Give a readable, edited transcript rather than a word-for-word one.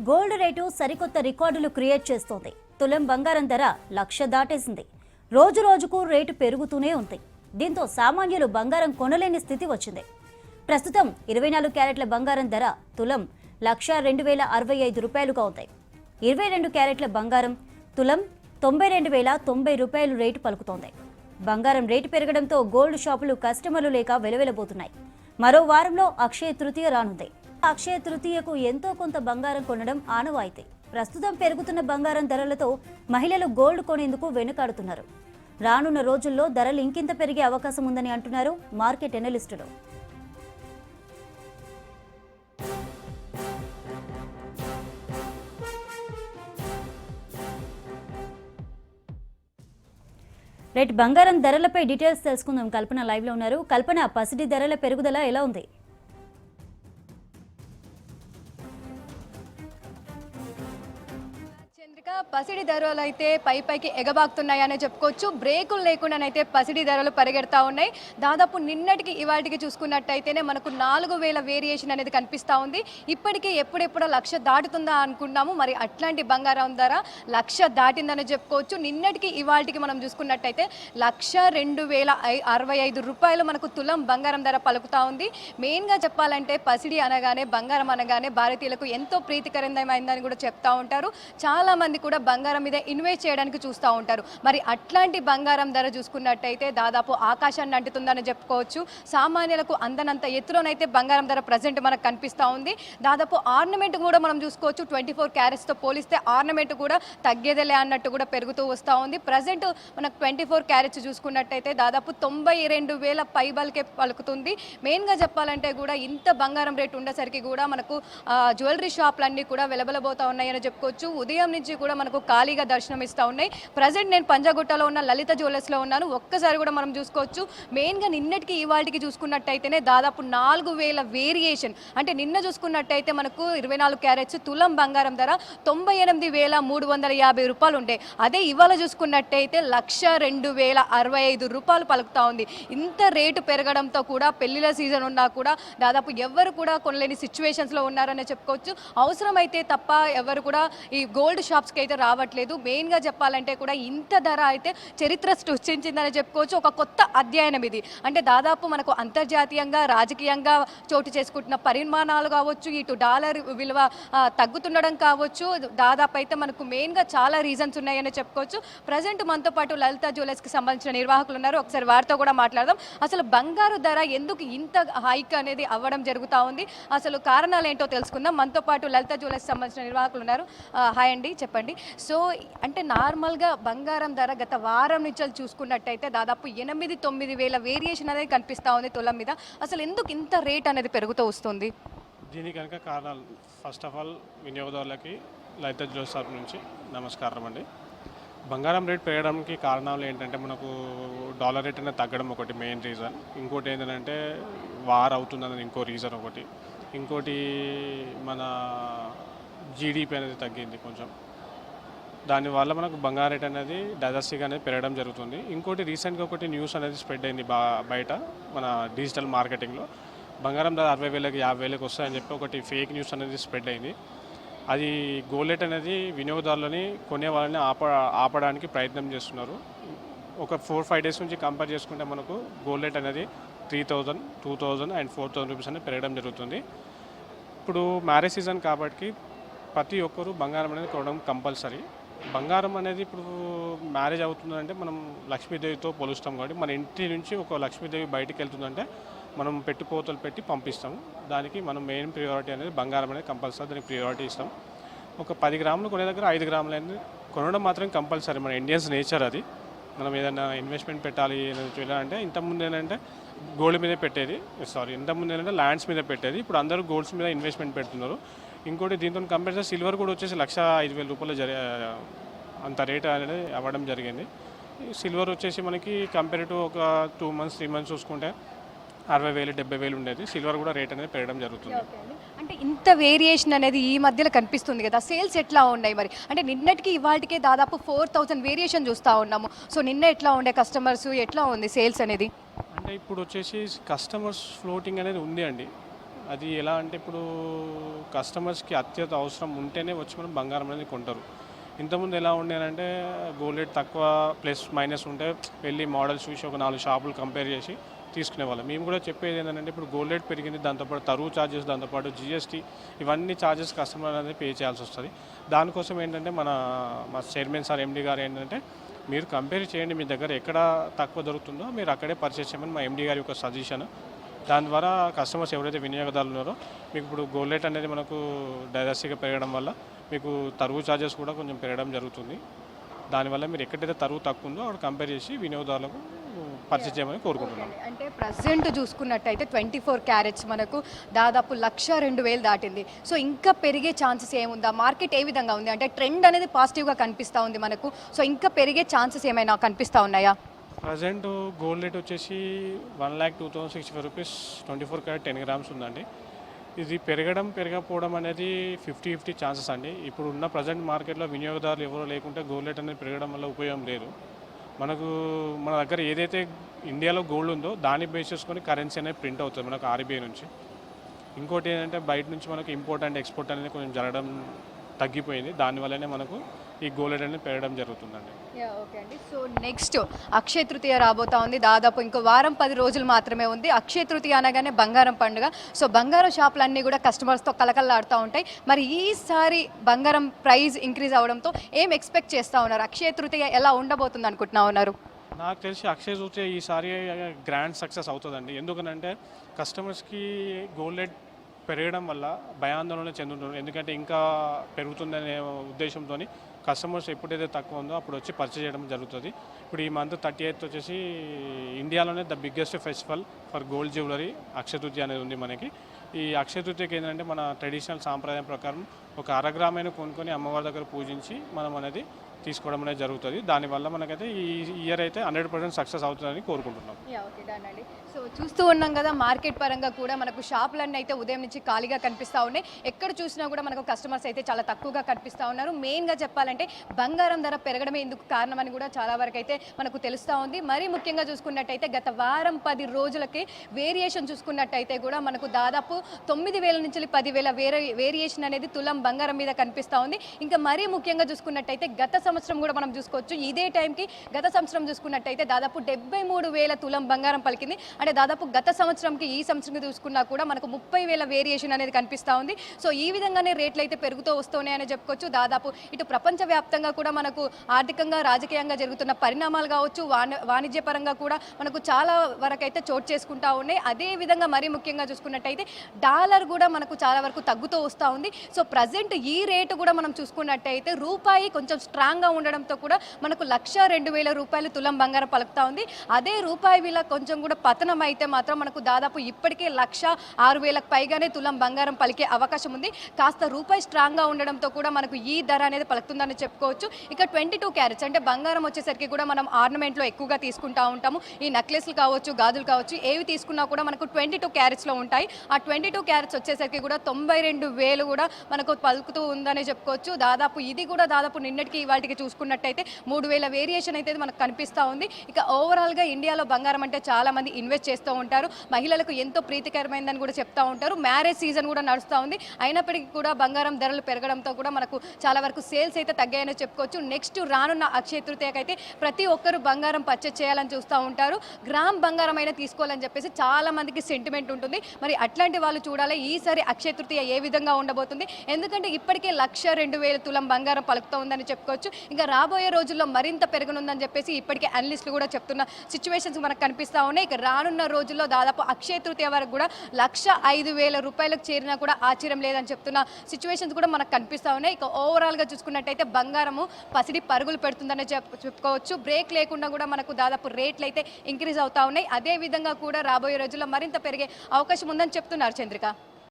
Gold rate సరికొత్త రికార్డులు create చేస్తోంది. తులం బంగారం ధర 1,00,000 దాటేసింది. రోజు రోజుకు రేటు పెరుగుతూనే ఉంది. దీంతో సామాన్యులు బంగారం కొనలేని స్థితి వచ్చింది. ప్రస్తుతం 24 క్యారెట్ల బంగారం ధర తులం 1,02,065 రూపాయలుగా ఉంది. 22 క్యారెట్ల బంగారం తులం 92,090 రూపాయలు రేటు పలుకుతోంది. బంగారం రేటు పెరగడంతో గోల్డ్ షాపులు కస్టమర్లు లేక వెలవెలబోతున్నాయి. మరో వారంలో అక్షయ తృతీయ రానుంది. అక్షయ తృతీయకు ఎంతో కొంత బంగారం కొనడం ఆనవాయితీ. ప్రస్తుతం పెరుగుతున్న బంగారం ధరలతో మహిళలు గోల్డ్ కొనేందుకు వెనుకాడుతున్నారు. రానున్న రోజుల్లో ధరలు ఇంకింత పెరిగే అవకాశం ఉందని అంటున్నారు మార్కెట్ ఎనలిస్టులు. రైట్, బంగారం ధరలపై డీటెయిల్స్ తెలుసుకుందాం. కల్పన లైవ్ లో ఉన్నారు. కల్పన, పసిడి ధరల పెరుగుదల ఎలా ఉంది? పసిడి ధరలు అయితే పైకి ఎగబాకుతున్నాయనే చెప్పుకోవచ్చు. బ్రేకులు లేకుండానైతే పసిడి ధరలు పరిగెడతా ఉన్నాయి. దాదాపు నిన్నటికి ఇవాటికి చూసుకున్నట్టయితేనే మనకు 4,000 వేరియేషన్ అనేది కనిపిస్తూ ఉంది. ఇప్పటికే ఎప్పుడెప్పుడో 1,00,000 దాటుతుందా అనుకున్నాము. మరి అట్లాంటి బంగారం ధర 1,00,000 దాటిందని చెప్పుకోవచ్చు. నిన్నటికి ఇవాటికి మనం చూసుకున్నట్టయితే 1,02,065 రూపాయలు మనకు తులం బంగారం ధర పలుకుతూ ఉంది. మెయిన్గా చెప్పాలంటే పసిడి అనగానే, బంగారం అనగానే భారతీయులకు ఎంతో ప్రీతికరమైందని కూడా చెప్తా ఉంటారు. చాలా మంది కూడా బంగారం మీద ఇన్వెస్ట్ చేయడానికి చూస్తూ ఉంటారు. మరి అట్లాంటి బంగారం ధర చూసుకున్నట్టయితే దాదాపు ఆకాశాన్ని అంటుతుందని చెప్పుకోవచ్చు. సామాన్యులకు అందనంత ఎత్తులోనైతే బంగారం ధర ప్రజెంట్ మనకు కనిపిస్తూ ఉంది. దాదాపు ఆర్నమెంట్ కూడా మనం చూసుకోవచ్చు. 24 క్యారెట్స్తో పోలిస్తే ఆర్నమెంట్ కూడా తగ్గేదేలే అన్నట్టు కూడా పెరుగుతూ వస్తూ ఉంది. ప్రజెంట్ మనకు 24 క్యారెట్స్ చూసుకున్నట్టయితే దాదాపు 92,000 పైబల్కే పలుకుతుంది. మెయిన్గా చెప్పాలంటే కూడా ఇంత బంగారం రేటు ఉండేసరికి కూడా మనకు జ్యువెలరీ షాపులన్నీ కూడా వెలబెలబోతూ ఉన్నాయని చెప్పుకోవచ్చు. ఉదయం నుంచి కూడా మనకు ఖాళీగా దర్శనం ఇస్తూ ఉన్నాయి. ప్రజెంట్ నేను పంజాగుట్టలో ఉన్న లలిత జ్యువెలర్స్లో ఉన్నాను. ఒక్కసారి కూడా మనం చూసుకోవచ్చు. మెయిన్గా నిన్నటికి ఇవాళకి చూసుకున్నట్టయితేనే దాదాపు 4,000 వేరియేషన్. అంటే నిన్న చూసుకున్నట్టయితే మనకు 24 క్యారెట్స్ తులం బంగారం ధర 98,350 రూపాయలు ఉండే. అదే ఇవాళ చూసుకున్నట్టయితే 1,02,065 రూపాయలు పలుకుతూ ఉంది. ఇంత రేటు పెరగడంతో కూడా పెళ్లిళ్ళ సీజన్ ఉన్నా కూడా దాదాపు ఎవరు కూడా కొనలేని సిచ్యువేషన్స్లో ఉన్నారనే చెప్పుకోవచ్చు. అవసరమైతే తప్ప ఎవరు కూడా ఈ గోల్డ్ షాప్స్కి అయితే రావట్లేదు. మెయిన్గా చెప్పాలంటే కూడా ఇంత ధర అయితే చరిత్ర సృష్టించిందని చెప్పుకోవచ్చు. ఒక కొత్త అధ్యయనం ఇది. అంటే దాదాపు మనకు అంతర్జాతీయంగా రాజకీయంగా చోటు చేసుకుంటున్న పరిమాణాలు కావచ్చు, ఇటు డాలర్ విలువ తగ్గుతుండడం కావచ్చు, దాదాపు అయితే మనకు మెయిన్గా చాలా రీజన్స్ ఉన్నాయని చెప్పుకోవచ్చు. ప్రజెంట్ మనతో పాటు లలిత జ్యువెలర్స్కి సంబంధించిన నిర్వాహకులు ఉన్నారు. ఒకసారి వారితో కూడా మాట్లాడదాం. అసలు బంగారు ధర ఎందుకు ఇంత హైక్ అనేది అవ్వడం జరుగుతూ ఉంది, అసలు కారణాలు ఏంటో తెలుసుకుందాం. మనతో పాటు లలిత జ్యువెలర్స్కి సంబంధించిన నిర్వాహకులు ఉన్నారు. హాయ్ అండి, చెప్పండి. సో అంటే నార్మల్గా బంగారం ధర గత వారం నుంచి చూసుకున్నట్టయితే దాదాపు 8,000-9,000 వేరియేషన్ అనేది కనిపిస్తూ ఉంది తులం మీద. అసలు ఎందుకు ఇంత రేట్ అనేది పెరుగుతూ వస్తుంది? దీనికి కనుక కారణాలు, ఫస్ట్ ఆఫ్ ఆల్ వినియోగదారులకి లలిత జ్యువెలర్స్ తరఫు నుంచి నమస్కారం అండి. బంగారం రేట్ పెరగడానికి కారణాలు ఏంటంటే మనకు డాలర్ రేట్ అనేది తగ్గడం ఒకటి మెయిన్ రీజన్. ఇంకోటి ఏంటంటే వార్ అవుతుందని ఇంకో రీజన్ ఒకటి. ఇంకోటి మన జీడిపి అనేది తగ్గింది కొంచెం. దానివల్ల మనకు బంగారం రేట్ అనేది డైవర్సిటీగా అనేది పెరగడం జరుగుతుంది. ఇంకోటి రీసెంట్గా ఒకటి న్యూస్ అనేది స్ప్రెడ్ అయింది బయట మన డిజిటల్ మార్కెటింగ్లో. బంగారం ధర 60,000కి 50,000కి వస్తాయని చెప్పి ఒకటి ఫేక్ న్యూస్ అనేది స్ప్రెడ్ అయింది. అది గోల్డ్ రేట్ అనేది వినియోగదారులని కొనే వాళ్ళని ఆపడానికి ప్రయత్నం చేస్తున్నారు. ఒక 4-5 డేస్ నుంచి కంపేర్ చేసుకుంటే మనకు గోల్డ్ రేట్ అనేది 3,000, 2,000 అండ్ 4,000 రూపీస్ అనేది పెరగడం జరుగుతుంది. ఇప్పుడు మ్యారేజ్ సీజన్ కాబట్టి ప్రతి ఒక్కరూ బంగారం అనేది కొనడం కంపల్సరీ. బంగారం అనేది ఇప్పుడు మ్యారేజ్ అవుతుందంటే మనం లక్ష్మీదేవితో పోలుస్తాం కాబట్టి మన ఇంటి నుంచి ఒక లక్ష్మీదేవి బయటికి వెళ్తుందంటే మనం పెట్టుపోతలు పెట్టి పంపిస్తాం. దానికి మనం మెయిన్ ప్రియారిటీ అనేది బంగారం అనేది కంపల్సరీ దానికి ప్రియారిటీ ఇస్తాం. ఒక 10 గ్రాములు కొనే దగ్గర 5 గ్రాములు అనేది కొనడం మాత్రం కంపల్సరీ. మన ఇండియన్స్ నేచర్ అది. మనం ఏదైనా ఇన్వెస్ట్మెంట్ పెట్టాలి అంటే ఇంతకుముందు ఏంటంటే గోల్డ్ మీద పెట్టేది, ఇంతకుముందు ఏంటంటే ల్యాండ్స్ మీద పెట్టేది. ఇప్పుడు అందరూ గోల్డ్స్ మీద ఇన్వెస్ట్మెంట్ పెడుతున్నారు. ఇంకోటి దీంతో కంపేర్ చేస్తే సిల్వర్ కూడా వచ్చేసి 1,05,000 రూపాయలు అంత రేట్ అనేది అవ్వడం జరిగింది. సిల్వర్ వచ్చేసి మనకి కంపేర్ టు ఒక 2 months 3 months చూసుకుంటే 60,000 70,000 ఉండేది. సిల్వర్ కూడా రేట్ అనేది పెరగడం జరుగుతుంది. అంటే ఇంత వేరియేషన్ అనేది ఈ మధ్యలో కనిపిస్తుంది కదా, సేల్స్ ఎట్లా ఉన్నాయి మరి? అంటే నిన్నటికి ఇవాళకే దాదాపు 4,000 వేరియేషన్ చూస్తూ ఉన్నాము. సో నిన్న ఎట్లా ఉండే కస్టమర్స్, ఎట్లా ఉంది సేల్స్ అనేది? అంటే ఇప్పుడు వచ్చేసి కస్టమర్స్ ఫ్లోటింగ్ అనేది ఉంది అండి. అది ఎలా అంటే ఇప్పుడు కస్టమర్స్కి అత్యంత అవసరం ఉంటేనే వచ్చి మనం బంగారం అనేది కొంటారు. ఇంతకుముందు ఎలా ఉండేనంటే గోల్డ్ రేట్ తక్కువ ప్లస్ మైనస్ ఉంటే వెళ్ళి మోడల్స్ చూసి ఒక 4 షాపులు కంపేర్ చేసి తీసుకునేవాళ్ళం. మేము కూడా చెప్పేది ఏంటంటే ఇప్పుడు గోల్డ్ రేట్ పెరిగింది, దాంతోపాటు తరువు ఛార్జెస్, దాంతోపాటు జీఎస్టీ, ఇవన్నీ ఛార్జెస్ కస్టమర్ అనేది పే చేయాల్సి వస్తుంది. దానికోసం ఏంటంటే మా చైర్మన్ సార్ ఎండి గారు ఏంటంటే మీరు కంపేర్ చేయండి, మీ దగ్గర ఎక్కడ తక్కువ దొరుకుతుందో మీరు అక్కడే పర్చేస్ చేయమని మా ఎండి గారి యొక్క సజెషన్. దాని ద్వారా కస్టమర్స్ ఎవరైతే వినియోగదారులు ఉన్నారో మీకు ఇప్పుడు గోల్డ్ రేట్ అనేది మనకు డైవర్సిటీగా పెరగడం వల్ల మీకు తరువు ఛార్జెస్ కూడా కొంచెం పెరగడం జరుగుతుంది. దానివల్ల మీరు ఎక్కడైతే తరువు తక్కువ ఉందో అక్కడ కంపేర్ చేసి వినియోగదారులకు పర్చేస్ చేయమని కోరుకుంటున్నాను. అంటే ప్రజెంట్ చూసుకున్నట్టయితే 24 క్యారెట్స్ మనకు దాదాపు 1,02,000 దాటింది. సో ఇంకా పెరిగే ఛాన్సెస్ ఏముందా? మార్కెట్ ఏ విధంగా ఉంది? అంటే ట్రెండ్ అనేది పాజిటివ్గా కనిపిస్తూ ఉంది మనకు. సో ఇంకా పెరిగే ఛాన్సెస్ ఏమైనా కనిపిస్తూ ఉన్నాయా? ప్రజెంట్ గోల్డ్ రేట్ వచ్చేసి 1,02,065 రూపీస్ 24 క్యారెట్ 10 గ్రామ్స్ ఉందండి. ఇది పెరగకపోవడం అనేది 50-50 ఛాన్సెస్ అండి. ఇప్పుడు ఉన్న ప్రజెంట్ మార్కెట్లో వినియోగదారులు ఎవరో లేకుంటే గోల్డ్ రేట్ అనేది పెరగడం వల్ల ఉపయోగం లేదు. మన దగ్గర ఏదైతే ఇండియాలో గోల్డ్ ఉందో దాన్ని బేస్ చేసుకొని కరెన్సీ అనేది ప్రింట్ అవుతుంది మనకు ఆర్బీఐ నుంచి. ఇంకోటి ఏంటంటే బయట నుంచి మనకు ఇంపోర్ట్ అండ్ ఎక్స్పోర్ట్ అనేది కొంచెం జరగడం తగ్గిపోయింది. దానివల్లనే మనకు ఈ గోల్డ్ రేట్ అనేది పెరగడం జరుగుతుందండి. ఓకే అండి. సో నెక్స్ట్ అక్షయ తృతీయ రాబోతా ఉంది. దాదాపు ఇంకో వారం 10 రోజులు మాత్రమే ఉంది. అక్షయ తృతీయ అనగానే బంగారం పండుగ. సో బంగారం షాపులన్నీ కూడా కస్టమర్స్తో కలకల్లాడుతూ ఉంటాయి. మరి ఈసారి బంగారం ప్రైస్ ఇంక్రీజ్ అవడంతో ఏం ఎక్స్పెక్ట్ చేస్తూ ఉన్నారు? అక్షయ తృతీయ ఎలా ఉండబోతుంది అనుకుంటున్నా ఉన్నారు? నాకు తెలిసి అక్షయ తృతీయ ఈసారి గ్రాండ్ సక్సెస్ అవుతుందండి. ఎందుకనంటే కస్టమర్స్కి గోల్డ్ రేట్ పెరగడం వల్ల భయాందోళన చెందుతున్నారు. ఎందుకంటే ఇంకా పెరుగుతుందనే ఉద్దేశంతో కస్టమర్స్ ఎప్పుడైతే తక్కువ ఉందో అప్పుడు వచ్చి పర్చేజ్ చేయడం జరుగుతుంది. ఇప్పుడు ఈ మంత్ 38th వచ్చేసి ఇండియాలోనే the biggest festival for gold jewellery Akshaya Tritiya అనేది ఉంది మనకి. ఈ అక్షయ తృతీయకి ఏంటంటే మన ట్రెడిషనల్ సాంప్రదాయం ప్రకారం ఒక 1 గ్రామైన కొనుక్కొని అమ్మవారి దగ్గర పూజించి మనం అనేది తీసుకోవడం అనేది జరుగుతుంది. దానివల్ల మనకైతే ఈ ఇయర్ అయితే 100% సక్సెస్ అవుతుందని కోరుకుంటున్నాం. ఓకే డన్ అండి. సో చూస్తూ ఉన్నాం కదా, మార్కెట్ పరంగా కూడా మనకు షాపులన్నీ అయితే ఉదయం నుంచి ఖాళీగా కనిపిస్తూ ఉన్నాయి. ఎక్కడ చూసినా కూడా మనకు కస్టమర్స్ అయితే చాలా తక్కువగా కనిపిస్తూ ఉన్నారు. మెయిన్గా చెప్పాలంటే బంగారం ధర పెరగడమే ఇందుకు కారణమని కూడా చాలా వరకు అయితే మనకు తెలుస్తూ ఉంది. మరీ ముఖ్యంగా చూసుకున్నట్టయితే గత వారం 10 రోజులకి వేరియేషన్ చూసుకున్నట్టయితే కూడా మనకు దాదాపు 9,000 నుంచి 10,000 వేరియేషన్ అనేది తులం బంగారం మీద కనిపిస్తూ ఉంది. ఇంకా మరీ ముఖ్యంగా చూసుకున్నట్టయితే గత సంవత్సరం కూడా మనం చూసుకోవచ్చు. ఇదే టైంకి గత సంవత్సరం చూసుకున్నట్టయితే దాదాపు 73,000 తులం బంగారం పలికింది. అంటే దాదాపు గత సంవత్సరంకి ఈ సంవత్సరంకి చూసుకున్నా కూడా మనకు 30,000 వేరియేషన్ అనేది కనిపిస్తూ ఉంది. సో ఈ విధంగానే రేట్లు అయితే పెరుగుతూ వస్తున్నాయని చెప్పుకోవచ్చు. దాదాపు ఇటు ప్రపంచవ్యాప్తంగా కూడా మనకు ఆర్థికంగా రాజకీయంగా జరుగుతున్న పరిణామాలు కావచ్చు, వాణిజ్యపరంగా కూడా మనకు చాలా వరకు అయితే చోటు చేసుకుంటూ ఉన్నాయి. అదే విధంగా మరీ ముఖ్యంగా చూసుకున్నట్టయితే డాలర్ కూడా మనకు చాలా వరకు తగ్గుతూ వస్తూ ఉంది. సో ప్రజెంట్ ఈ రేటు కూడా మనం చూసుకున్నట్టయితే రూపాయి కొంచెం స్ట్రాంగ్గా ఉండడంతో కూడా మనకు 1,02,000 రూపాయలు తులం బంగారం పలుకుతూ ఉంది. అదే రూపాయి విలువ కొంచెం కూడా పతనం అయితే మాత్రం మనకు దాదాపు ఇప్పటికే 1,06,000 పైగానే తులం బంగారం పలికే అవకాశం ఉంది. కాస్త రూపాయి స్ట్రాంగ్గా ఉండడంతో కూడా మనకు ఈ ధర అనేది పలుకుతుందని చెప్పుకోవచ్చు. ఇక 22 క్యారెట్స్ అంటే బంగారం వచ్చేసరికి కూడా మనం ఆర్నమెంట్లో ఎక్కువగా తీసుకుంటూ ఉంటాము. ఈ నెక్లెస్లు కావచ్చు, గాజులు కావచ్చు, ఏవి తీసుకున్నా కూడా మనకు 22 క్యారెట్స్లో ఉంటాయి. ఆ 22 క్యారెట్స్ వచ్చేసరికి కూడా 92,000 కూడా మనకు పలుకుతూ ఉందని చెప్పుకోవచ్చు. దాదాపు ఇది కూడా దాదాపు నిన్నటికి ఇవాళకి చూసుకున్నట్టయితే 3,000 వేరియేషన్ అయితే మనకు కనిపిస్తూ ఉంది. ఇక ఓవరాల్గా ఇండియాలో బంగారం అంటే చాలా మంది ఇన్వెస్ట్ చేస్తూ ఉంటారు. మహిళలకు ఎంతో ప్రీతికరమైందని కూడా చెప్తూ ఉంటారు. మ్యారేజ్ సీజన్ కూడా నడుస్తూ ఉంది. అయినప్పటికీ కూడా బంగారం ధరలు పెరగడంతో కూడా మనకు చాలా వరకు సేల్స్ అయితే తగ్గాయని చెప్పుకోవచ్చు. నెక్స్ట్ రానున్న అక్షయ తృతీయకైతే ప్రతి ఒక్కరు బంగారం పర్చేజ్ చేయాలని చూస్తూ ఉంటారు. గ్రామ్ బంగారం అయినా తీసుకోవాలని చెప్పేసి చాలా మందికి సెంటిమెంట్ ఉంటుంది. మరి అట్లాంటి వాళ్ళు చూడాలి ఈసారి అక్షయ తృతీయ ఏ విధంగా ఉండబోతుంది. ఎందుకంటే ఇప్పటికే 1,02,000 తులం బంగారం పలుకుతూ ఉందని చెప్పుకోవచ్చు. ఇంకా రాబోయే రోజుల్లో మరింత పెరగనుందని చెప్పేసి ఇప్పటికే అనలిస్టులు కూడా చెప్తున్న సిచ్యువేషన్స్ మనకు కనిపిస్తూ ఉన్నాయి. ఇక రానున్న రోజుల్లో దాదాపు అక్షయ తృతీయ వరకు కూడా 1,05,000 రూపాయలకు చేరినా కూడా ఆశ్చర్యం లేదని చెప్తున్న సిచ్యువేషన్స్ కూడా మనకు కనిపిస్తూ ఉన్నాయి. ఇక ఓవరాల్గా చూసుకున్నట్టయితే బంగారము పసిడి పరుగులు పెడుతుందని చెప్పుకోవచ్చు. బ్రేక్ లేకుండా కూడా మనకు దాదాపు రేట్లు అయితే ఇంక్రీజ్ అవుతా ఉన్నాయి. అదే విధంగా కూడా రాబోయే రోజుల్లో మరింత పెరిగే అవకాశం ఉందని చెప్తున్నారు చంద్రిక.